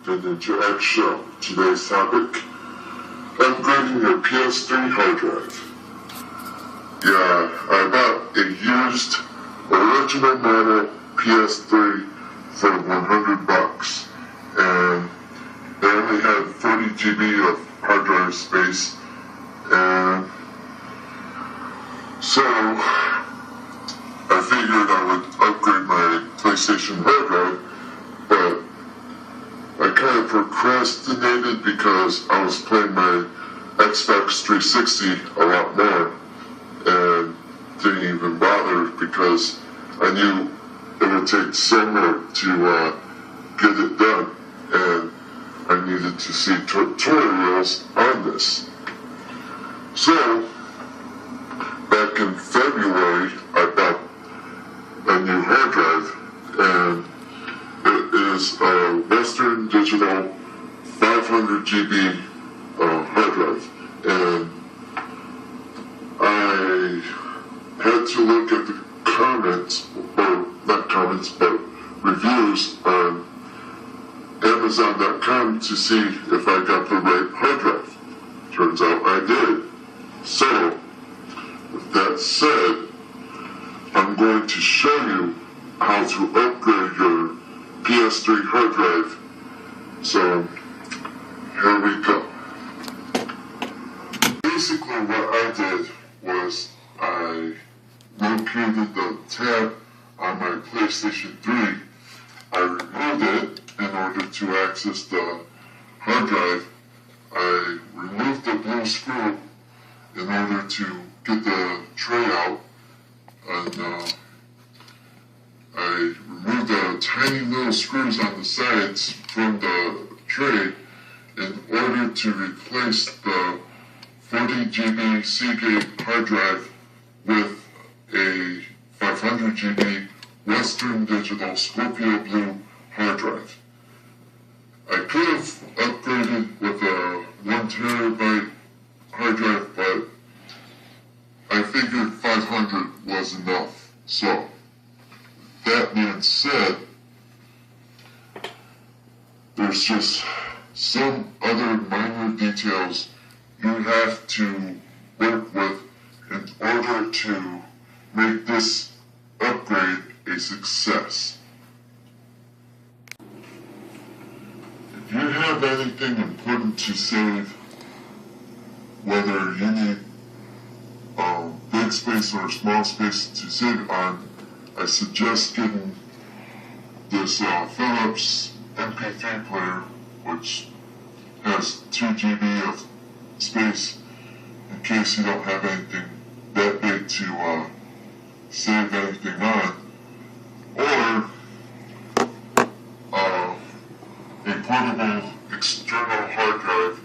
and into Eggshell. Today's topic: upgrading your PS3 hard drive. Yeah, I bought a used original model PS3 for $100, and it only had 40 GB of hard drive space, and so I figured I would upgrade my PlayStation hard drive, but I kind of procrastinated because I was playing my Xbox 360 a lot more and didn't even bother because I knew it would take summer to get it done, and I needed to see tutorials on this. So back in February, I bought a new hard drive, and it is a Western Digital 500 GB hard drive, and I had to look at the comments, or not comments, but reviews on Amazon.com to see if I got the right hard drive. Turns out I did. So, with that said, I'm going to show you how to upgrade your PS3 hard drive. So, here we go. Basically what I did was I located the tab on my PlayStation 3. I removed it in order to access the hard drive. I removed the blue screw in order to get the tray out, and I removed the tiny little screws on the sides from the tray in order to replace the 40 GB Seagate hard drive with a 500 GB Western Digital Scorpio Blue hard drive. I could have upgraded with a 1 terabyte hard drive, but I figured 500 was enough. So, that being said, there's just some other minor details you have to work with in order to make this upgrade a success. If you have anything important to save, whether you need big space or small space to save on, I suggest getting this Philips MP3 player, which has 2 GB of space in case you don't have anything that big to save anything on, or a portable external hard drive,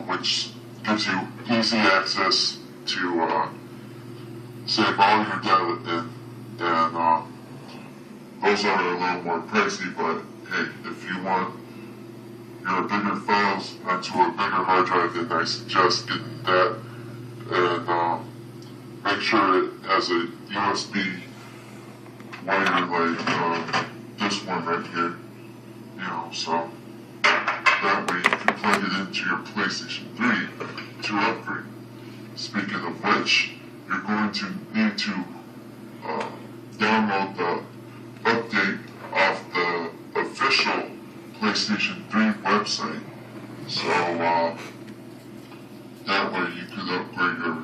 which gives you easy access to save all your data in, and those are a little more pricey, but hey, if you want your bigger files onto a bigger hard drive, then I suggest getting that, and make sure it has a USB wire like this one right here, so that way you can plug it into your PlayStation 3 to upgrade. Speaking of which, you're going to need to download the update off the official PlayStation 3 website, so that way you can upgrade your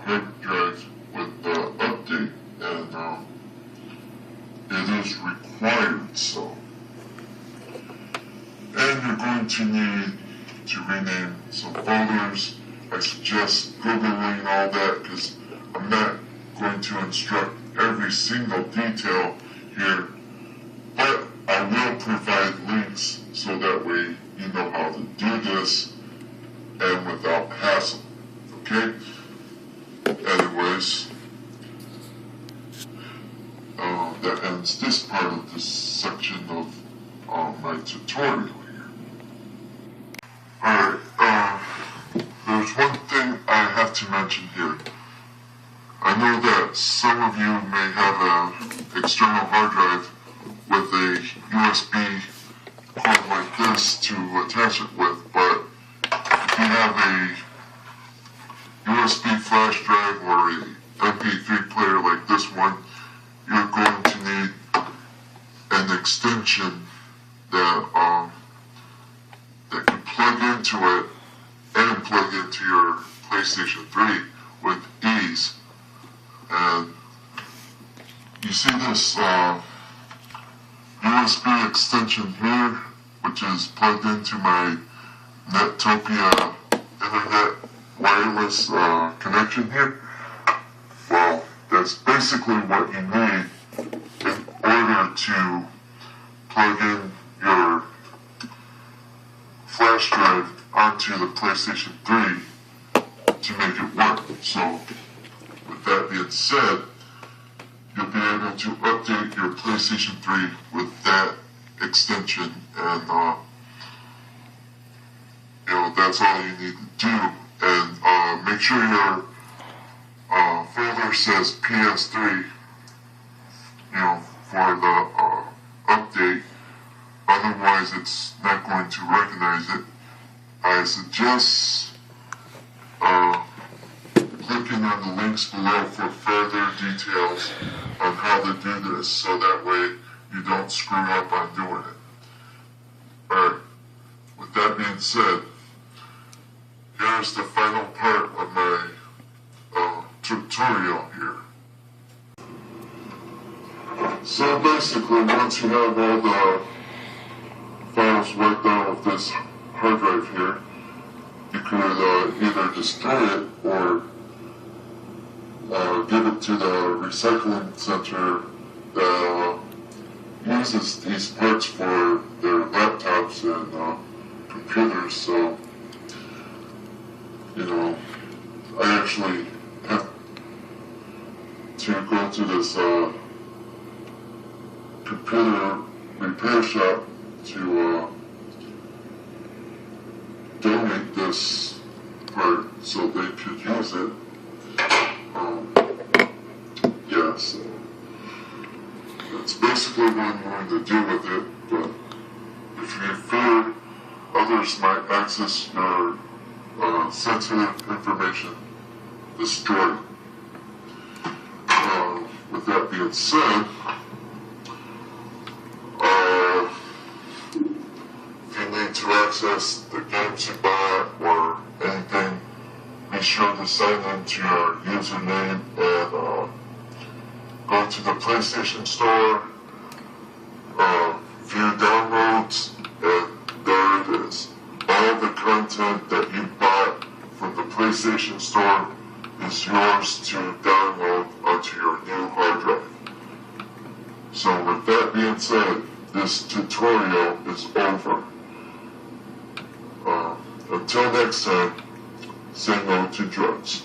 hard drive with the update, and it is required, so. And you're going to need to rename some folders. I suggest Googling all that because I'm not going to instruct every single detail here, but I will provide links so that way you know how to do this and without hassle, okay? Anyways, that ends this part of this section of my tutorial here. Alright, there's one thing I have to mention here. I know that some of you may have an external hard drive with a USB cord like this to attach it with, but if you have a USB flash drive or a MP3 player like this one, you're going to need an extension that can plug into it and plug into your PlayStation 3 with ease. And you see this USB extension here, which is plugged into my Netopia internet wireless connection here. Well, that's basically what you need in order to plug in your flash drive onto the PlayStation 3 to make it work. So, with that being said, you'll be able to update your PlayStation 3 with that extension, and that's all you need to do. And make sure your folder says PS3, for the update. Otherwise, it's not going to recognize it. I suggest clicking on the links below for further details on how to do this, so that way you don't screw up on doing it. Alright, with that being said, here's the final part of my tutorial here. So basically, once you have all the files wiped out of this hard drive here, you could either destroy it or give it to the recycling center that uses these parts for their laptops and computers. So, I actually have to go to this computer repair shop to donate this part so they could use it. So that's basically what I'm going to do with it, but if you fear others might access your sensitive information, destroy it. With that being said, if you need to access the games you bought or anything, be sure to sign into your username and go to the PlayStation Store, view downloads, and there it is. All the content that you bought from the PlayStation Store is yours to download onto your new hard drive. So with that being said, this tutorial is over. Until next time, say no to drugs.